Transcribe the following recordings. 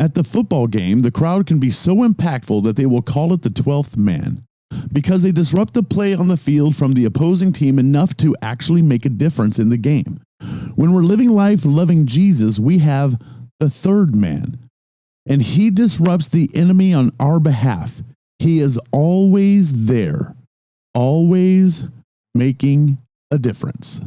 At the football game, the crowd can be so impactful that they will call it the 12th man, because they disrupt the play on the field from the opposing team enough to actually make a difference in the game. When we're living life loving Jesus, we have the third man, and he disrupts the enemy on our behalf. He is always there, always making a difference.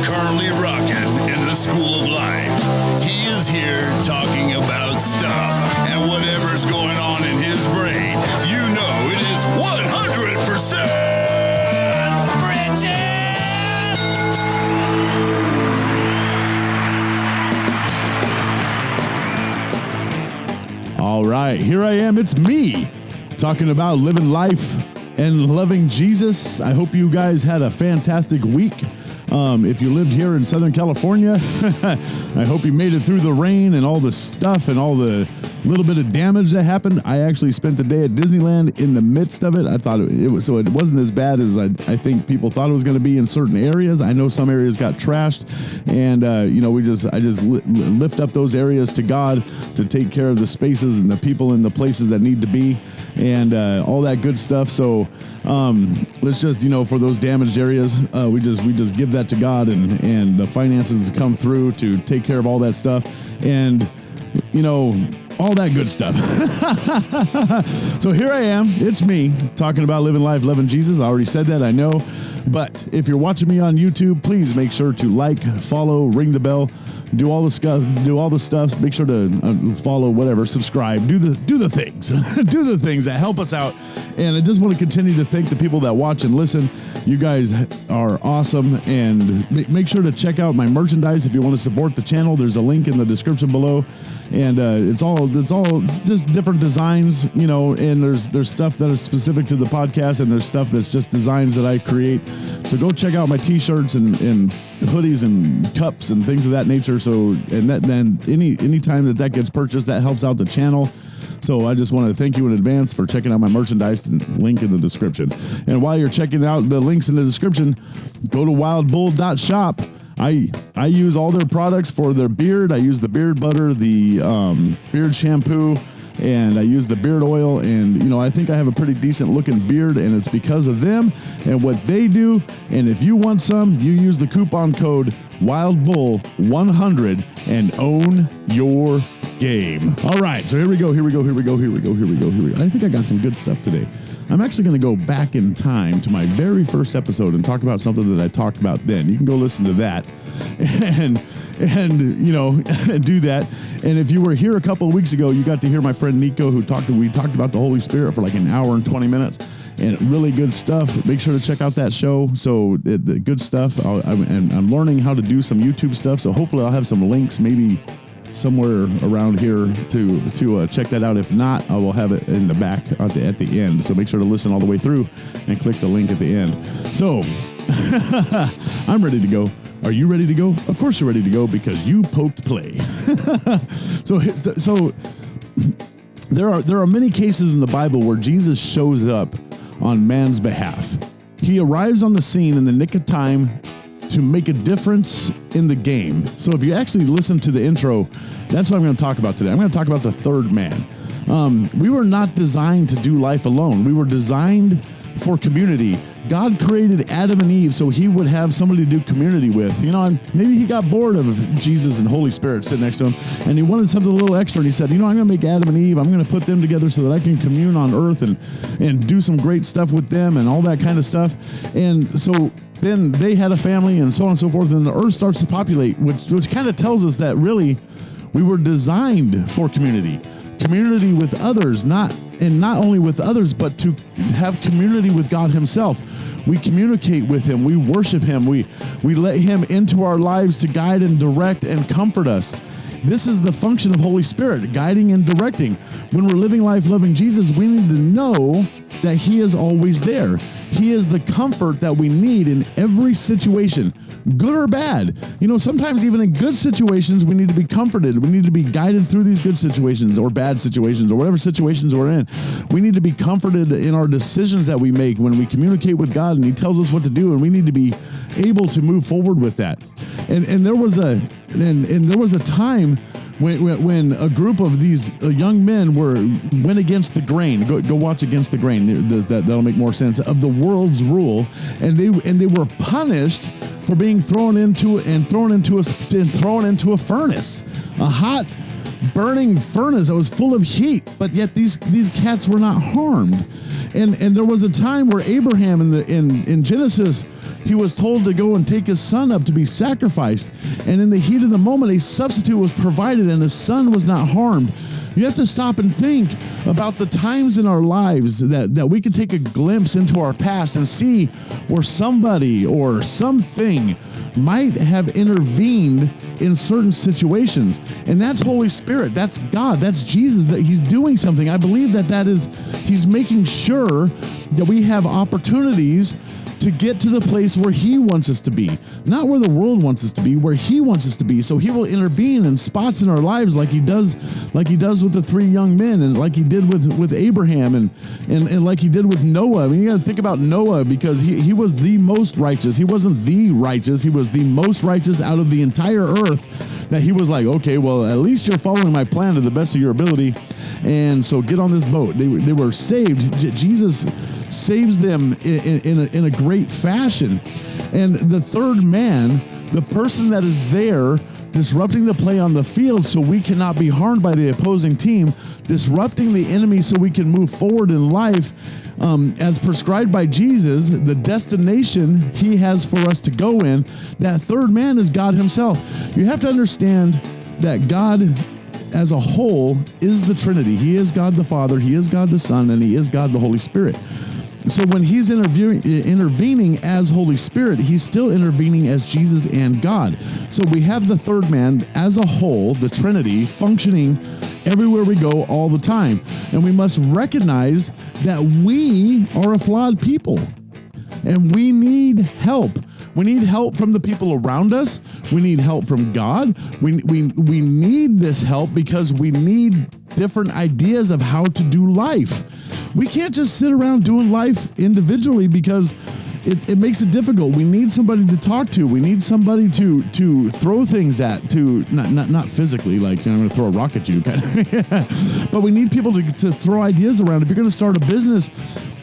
Currently rocking in the school of life. He is here talking about stuff and whatever's going on in his brain. You know it is 100% Bridget! All right, here I am. It's me talking about living life and loving Jesus. I hope you guys had a fantastic week. If you lived here in Southern California, I hope you made it through the rain and all the stuff and all the little bit of damage that happened. I actually spent the day at Disneyland in the midst of it. I thought it was, so it wasn't as bad as I think people thought it was going to be in certain areas. I know some areas got trashed, and I just lift up those areas to God to take care of the spaces and the people and the places that need to be, and all that good stuff. So let's just, for those damaged areas, we just give that to God, and the finances come through to take care of all that stuff, and all that good stuff. So here I am. It's me talking about living life, loving Jesus. I already said that, I know. But if you're watching me on YouTube, please make sure to like, follow, ring the bell, do all the stuff. Make sure to follow, whatever, subscribe, do the things, do the things that help us out. And I just want to continue to thank the people that watch and listen. You guys are awesome, and make sure to check out my merchandise if you want to support the channel. There's a link in the description below, and it's all just different designs, and there's stuff that is specific to the podcast, and there's stuff that's just designs that I create. So go check out my t-shirts and hoodies and cups and things of that nature. So, and that then any time that gets purchased, that helps out the channel. So I just want to thank you in advance for checking out my merchandise, and link in the description. And while you're checking out the links in the description, go to wildbull.shop. I use all their products for their beard. I use the beard butter, the beard shampoo, and I use the beard oil. And, I think I have a pretty decent looking beard, and it's because of them and what they do. And if you want some, you use the coupon code WildBull100 and own your game. All right, so here we go. I think I got some good stuff today. I'm actually going to go back in time to my very first episode and talk about something that I talked about then. You can go listen to that and do that. And if you were here a couple of weeks ago, you got to hear my friend Nico we talked about the Holy Spirit for like an hour and 20 minutes. And really good stuff. Make sure to check out that show. So the good stuff. I'm learning how to do some YouTube stuff. So hopefully I'll have some links maybe somewhere around here to check that out. If not, I will have it in the back at the end. So make sure to listen all the way through and click the link at the end. So I'm ready to go. Are you ready to go? Of course you're ready to go, because you poked play. So there are many cases in the Bible where Jesus shows up on man's behalf. He arrives on the scene in the nick of time to make a difference in the game. So if you actually listen to the intro, that's what I'm going to talk about today. I'm going to talk about the third man. We were not designed to do life alone. We were designed for community. God created Adam and Eve so he would have somebody to do community with. Maybe he got bored of Jesus and Holy Spirit sitting next to him, and he wanted something a little extra, and he said, I'm going to make Adam and Eve. I'm going to put them together so that I can commune on earth and do some great stuff with them and all that kind of stuff. And so then they had a family and so on and so forth, and the earth starts to populate, which kind of tells us that really we were designed for community with others, not only with others, but to have community with God himself. We communicate with him. We worship him. We let him into our lives to guide and direct and comfort us. This is the function of Holy Spirit, guiding and directing. When we're living life loving Jesus, we need to know that he is always there. He is the comfort that we need in every situation, good or bad. You know, sometimes even in good situations, we need to be comforted. We need to be guided through these good situations or bad situations or whatever situations we're in. We need to be comforted in our decisions that we make when we communicate with God and He tells us what to do, and we need to be able to move forward with that. And there was a time when a group of these young men went against the grain. Go watch Against the Grain. That'll make more sense of the world's rule, and they were punished for being thrown into a furnace, a hot, burning furnace that was full of heat. But yet these cats were not harmed. And there was a time where Abraham in Genesis, he was told to go and take his son up to be sacrificed. And in the heat of the moment, a substitute was provided and his son was not harmed. You have to stop and think about the times in our lives that we can take a glimpse into our past and see where somebody or something might have intervened in certain situations. And that's Holy Spirit. That's God. That's Jesus, that He's doing something. I believe that is He's making sure that we have opportunities to get to the place where He wants us to be, not where the world wants us to be, where He wants us to be. So He will intervene in spots in our lives like He does with the three young men, and like He did with Abraham, and like He did with Noah. I mean, you got to think about Noah, because he was the most righteous. He wasn't the righteous. He was the most righteous out of the entire earth, that He was like, okay, well, at least you're following my plan to the best of your ability. And so get on this boat. They were saved. Jesus saves them in a great fashion. And the third man, the person that is there disrupting the play on the field so we cannot be harmed by the opposing team, disrupting the enemy so we can move forward in life, as prescribed by Jesus, the destination He has for us to go in, that third man is God Himself. You have to understand that God as a whole is the Trinity. He is God the Father, He is God the Son, and He is God the Holy Spirit. So when He's intervening as Holy Spirit, He's still intervening as Jesus and God. So we have the third man as a whole, the Trinity, functioning everywhere we go all the time. And we must recognize that we are a flawed people and we need help. We need help from the people around us. We need help from God. We need this help because we need different ideas of how to do life. We can't just sit around doing life individually because it makes it difficult. We need somebody to talk to. We need somebody to throw things at, to not physically, like I'm going to throw a rock at you, kind of. But we need people to throw ideas around. If you're going to start a business,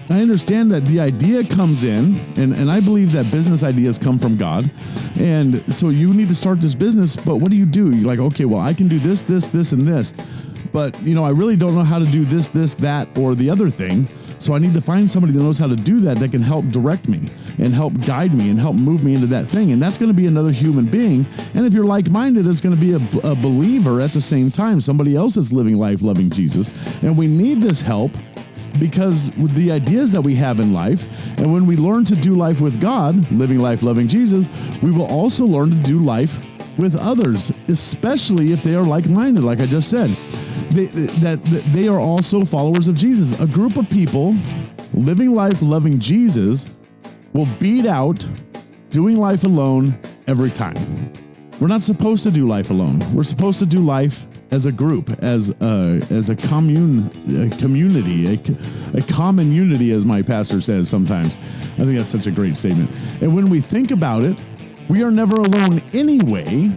I understand that the idea comes in, and I believe that business ideas come from God. And so you need to start this business, but what do? You're like, okay, well, I can do this, and this. But, I really don't know how to do this, that, or the other thing. So I need to find somebody that knows how to do that can help direct me and help guide me and help move me into that thing. And that's going to be another human being. And if you're like-minded, it's going to be a believer at the same time, somebody else that's living life, loving Jesus. And we need this help because with the ideas that we have in life, and when we learn to do life with God, living life, loving Jesus, we will also learn to do life with others, especially if they are like-minded, like I just said. They are also followers of Jesus. A group of people living life, loving Jesus will beat out doing life alone every time. We're not supposed to do life alone. We're supposed to do life as a group, as a community, a common unity, as my pastor says sometimes. I think that's such a great statement. And when we think about it, we are never alone anyway.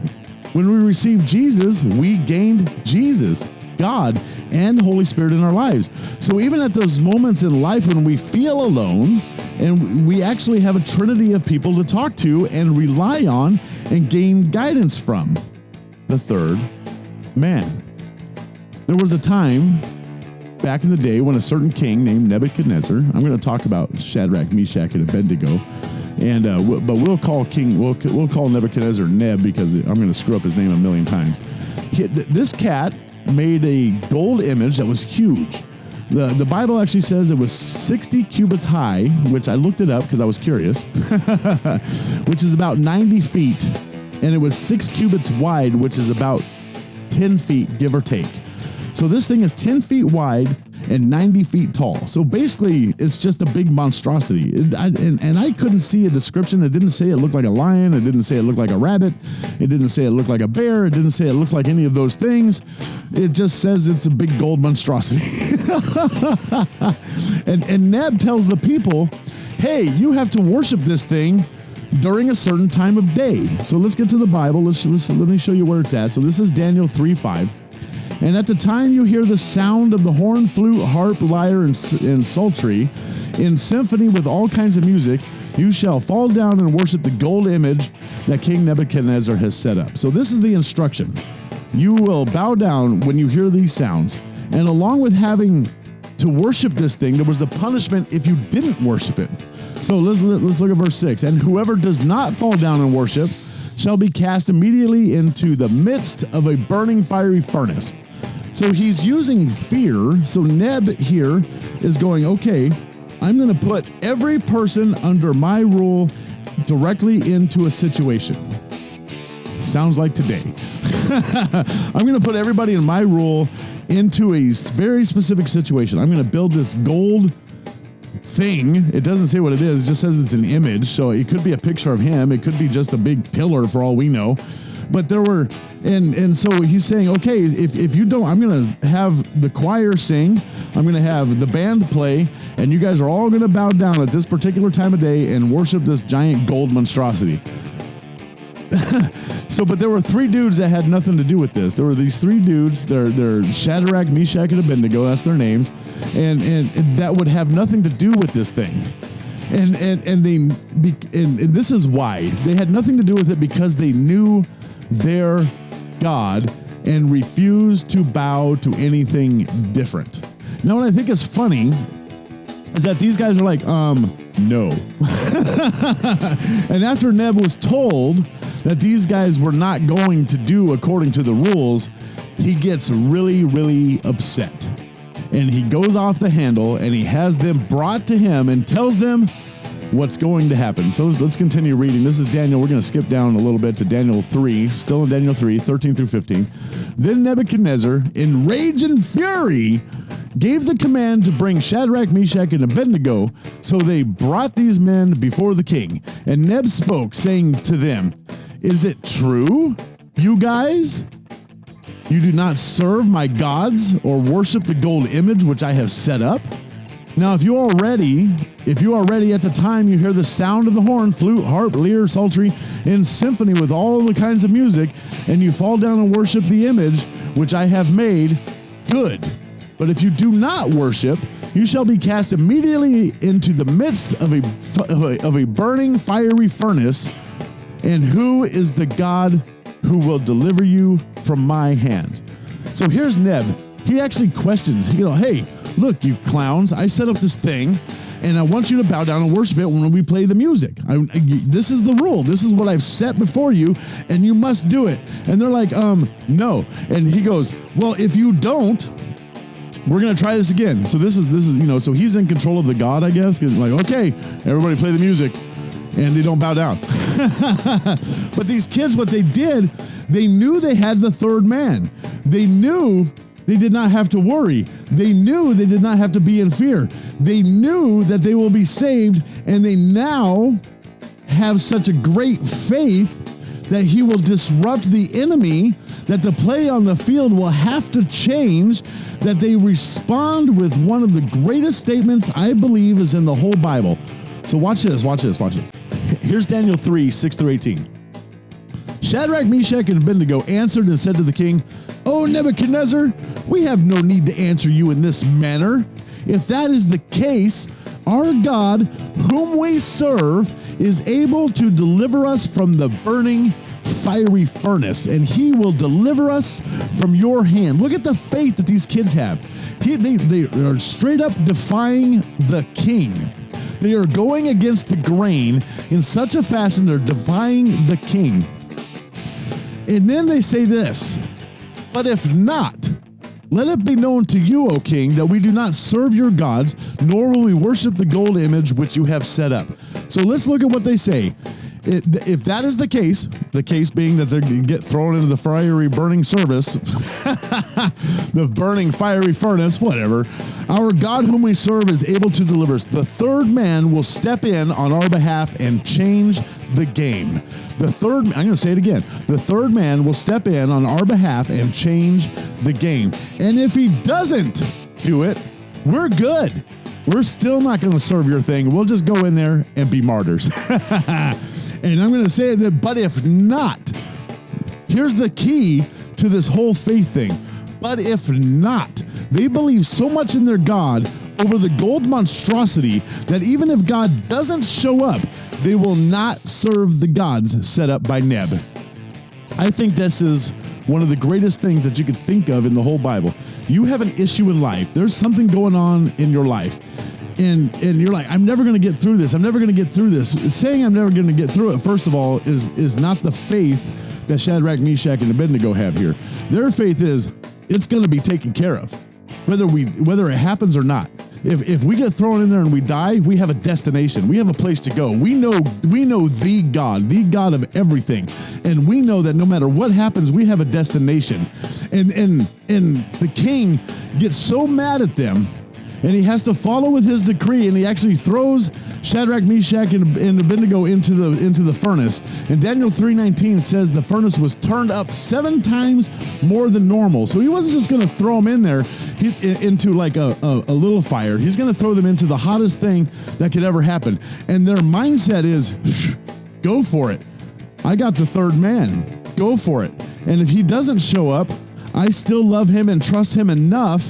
When we receive Jesus, we gained Jesus, God, and Holy Spirit in our lives. So even at those moments in life when we feel alone, and we actually have a trinity of people to talk to and rely on and gain guidance from, the third man. There was a time back in the day when a certain king named Nebuchadnezzar, I'm going to talk about Shadrach, Meshach, and Abednego, and but we'll call Nebuchadnezzar Neb because I'm going to screw up his name a million times. This cat made a gold image that was huge. The Bible actually says it was 60 cubits high, which I looked it up because I was curious, which is about 90 feet, and it was 6 cubits wide, which is about 10 feet, give or take. So this thing is 10 feet wide, and 90 feet tall. So basically, it's just a big monstrosity. And I couldn't see a description. It didn't say it looked like a lion. It didn't say it looked like a rabbit. It didn't say it looked like a bear. It didn't say it looked like any of those things. It just says it's a big gold monstrosity. and Neb tells the people, hey, you have to worship this thing during a certain time of day. So let's get to the Bible. Let me show you where it's at. So this is Daniel 3:5. And at the time you hear the sound of the horn, flute, harp, lyre, and psaltery in symphony with all kinds of music, you shall fall down and worship the gold image that King Nebuchadnezzar has set up. So this is the instruction. You will bow down when you hear these sounds. And along with having to worship this thing, there was a punishment if you didn't worship it. So let's look at verse 6. And whoever does not fall down and worship shall be cast immediately into the midst of a burning fiery furnace. So he's using fear. So Neb here is going, okay, I'm going to put every person under my rule directly into a situation. Sounds like today. I'm going to put everybody in my rule into a very specific situation. I'm going to build this gold thing. It doesn't say what it is. It just says it's an image. So it could be a picture of him. It could be just a big pillar for all we know. But there were, and so he's saying, okay, if you don't, I'm going to have the choir sing. I'm going to have the band play, and you guys are all going to bow down at this particular time of day and worship this giant gold monstrosity. So, but there were three dudes that had nothing to do with this. There were these three dudes. They're Shadrach, Meshach, and Abednego. That's their names, and that would have nothing to do with this thing. And this is why they had nothing to do with it, because they knew their God and refused to bow to anything different. Now, what I think is funny is that these guys are like, no. And after Neb was told that these guys were not going to do according to the rules, he gets really, really upset. And he goes off the handle and he has them brought to him and tells them what's going to happen. So let's continue reading. This is Daniel. We're going to skip down a little bit to Daniel 3, still in Daniel 3, 13 through 15. Then Nebuchadnezzar, in rage and fury, gave the command to bring Shadrach, Meshach, and Abednego. So they brought these men before the king. And Neb spoke, saying to them, is it true, you guys? You do not serve my gods or worship the gold image which I have set up? Now, if you are ready at the time you hear the sound of the horn, flute, harp, lyre, psaltery, in symphony with all the kinds of music, and you fall down and worship the image which I have made, good. But if you do not worship, you shall be cast immediately into the midst of a burning fiery furnace. And who is the God who will deliver you from my hands? So here's Neb. He actually questions. He goes, hey, look, you clowns, I set up this thing, and I want you to bow down and worship it when we play the music. This is the rule. This is what I've set before you, and you must do it. And they're like, no. And he goes, well, if you don't, we're going to try this again. So this is, so he's in control of the God, I guess. Like, okay, everybody play the music. And they don't bow down. But these kids, what they did, they knew they had the third man. They knew they did not have to worry. They knew they did not have to be in fear. They knew that they will be saved, and they now have such a great faith that he will disrupt the enemy, that the play on the field will have to change, that they respond with one of the greatest statements I believe is in the whole Bible. So watch this. Here's Daniel 3, 6 through 18. Shadrach, Meshach, and Abednego answered and said to the king, O Nebuchadnezzar, we have no need to answer you in this manner. If that is the case, our God, whom we serve, is able to deliver us from the burning fiery furnace, and he will deliver us from your hand. Look at the faith that these kids have. They are straight up defying the king. They are going against the grain in such a fashion they're defying the king. And then they say this, but if not, let it be known to you, O king, that we do not serve your gods, nor will we worship the gold image which you have set up. So let's look at what they say. If that is the case being that they get thrown into the fiery burning service, The burning fiery furnace, whatever. Our God whom we serve is able to deliver us. The third man will step in on our behalf and change the game. I'm going to say it again. The third man will step in on our behalf and change the game. And if he doesn't do it, we're good. We're still not going to serve your thing. We'll just go in there and be martyrs. And I'm going to say that, but if not, here's the key to this whole faith thing. But if not, they believe so much in their God over the gold monstrosity that even if God doesn't show up, they will not serve the gods set up by Neb. I think this is one of the greatest things that you could think of in the whole Bible. You have an issue in life. There's something going on in your life. And you're like, I'm never going to get through this. I'm never going to get through this. Saying I'm never going to get through it, first of all, is not the faith that Shadrach, Meshach, and Abednego have here. Their faith is it's going to be taken care of, whether it happens or not. If we get thrown in there and we die, we have a destination. We have a place to go. We know the God of everything. And we know that no matter what happens, we have a destination. And the king gets so mad at them, and he has to follow with his decree, and he actually throws Shadrach, Meshach, and Abednego into the furnace. And Daniel 3:19 says the furnace was turned up 7 times more than normal. So he wasn't just going to throw them in there into like a little fire. He's going to throw them into the hottest thing that could ever happen. And their mindset is, go for it. I got the third man. Go for it. And if he doesn't show up, I still love him and trust him enough,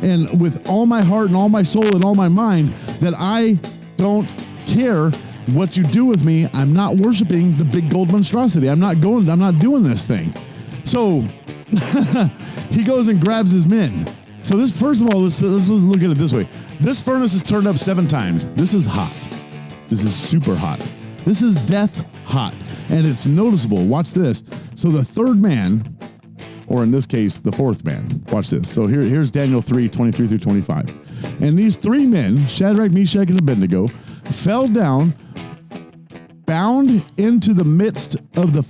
and with all my heart and all my soul and all my mind, that I don't care what you do with me. I'm not worshiping the big gold monstrosity. I'm not doing this thing. So he goes and grabs his men. So this, first of all, let's look at it this way. This furnace is turned up 7 times. This is hot. This is super hot. This is death hot. And it's noticeable. Watch this. So the third man, or in this case, the fourth man. Watch this. So here's Daniel 3:23 through 25. And these 3 men, Shadrach, Meshach, and Abednego, fell down, bound into the midst of the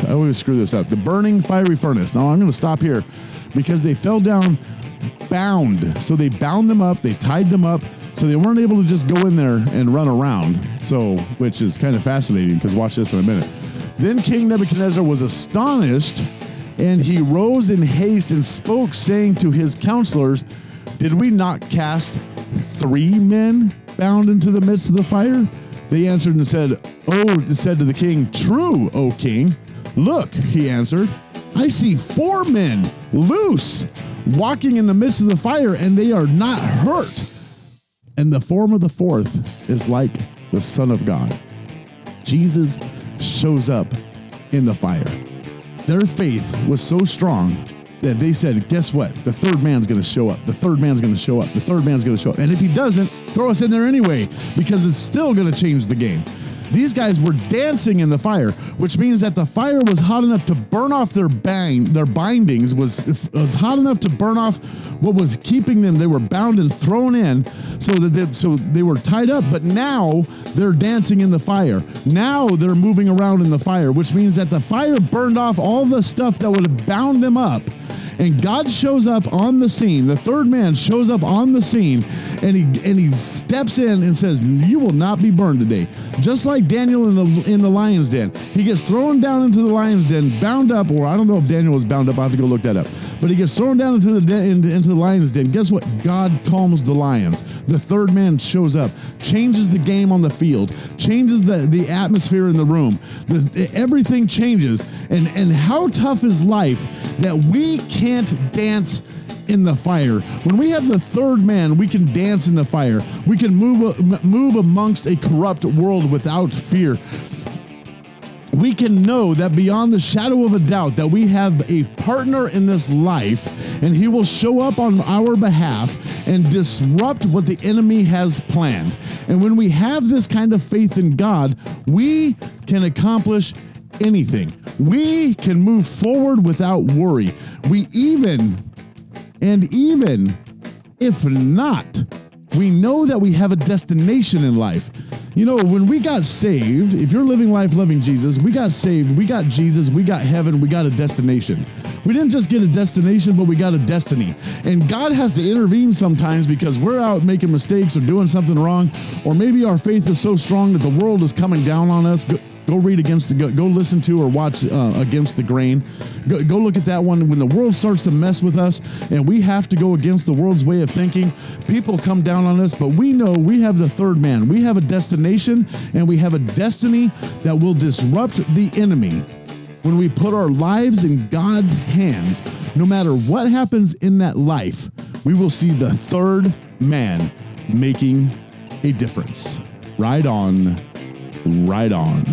I always screw this up, the burning fiery furnace. Now I'm going to stop here because they fell down bound. So they bound them up, they tied them up, so they weren't able to just go in there and run around. So, which is kind of fascinating, because watch this in a minute. Then King Nebuchadnezzar was astonished, and he rose in haste and spoke, saying to his counselors, did we not cast 3 men bound into the midst of the fire? They answered and said to the king, true, O king. Look, he answered, I see 4 men loose, walking in the midst of the fire, and they are not hurt. And the form of the 4th is like the Son of God. Jesus shows up in the fire. Their faith was so strong that they said, guess what? The third man's going to show up. The third man's going to show up. The third man's going to show up. And if he doesn't, throw us in there anyway, because it's still going to change the game. These guys were dancing in the fire, which means that the fire was hot enough to burn off their bindings, was hot enough to burn off what was keeping them. They were bound and thrown in, so they were tied up, but now they're dancing in the fire. Now they're moving around in the fire, which means that the fire burned off all the stuff that would have bound them up. And God shows up on the scene. The third man shows up on the scene, and he steps in and says, you will not be burned today. Just like Daniel in the lion's den. He gets thrown down into the lion's den, bound up, or I don't know if Daniel was bound up. I have to go look that up. But he gets thrown down into the lion's den. Guess what? God calms the lions. The third man shows up, changes the game on the field, changes the atmosphere in the room. Everything changes. And how tough is life that we can't dance in the fire? When we have the third man, we can dance in the fire. We can move amongst a corrupt world without fear. We can know that beyond the shadow of a doubt that we have a partner in this life, and he will show up on our behalf and disrupt what the enemy has planned. And when we have this kind of faith in God, we can accomplish anything. We can move forward without worry. Even if not, we know that we have a destination in life. You know, when we got saved, if you're living life loving Jesus, we got saved, we got Jesus, we got heaven, we got a destination. We didn't just get a destination, but we got a destiny. And God has to intervene sometimes because we're out making mistakes or doing something wrong, or maybe our faith is so strong that the world is coming down on us. Go read go listen to or watch Against the Grain. Go look at that one. When the world starts to mess with us and we have to go against the world's way of thinking, people come down on us, but we know we have the third man. We have a destination and we have a destiny that will disrupt the enemy. When we put our lives in God's hands, no matter what happens in that life, we will see the third man making a difference. Right on. Right on.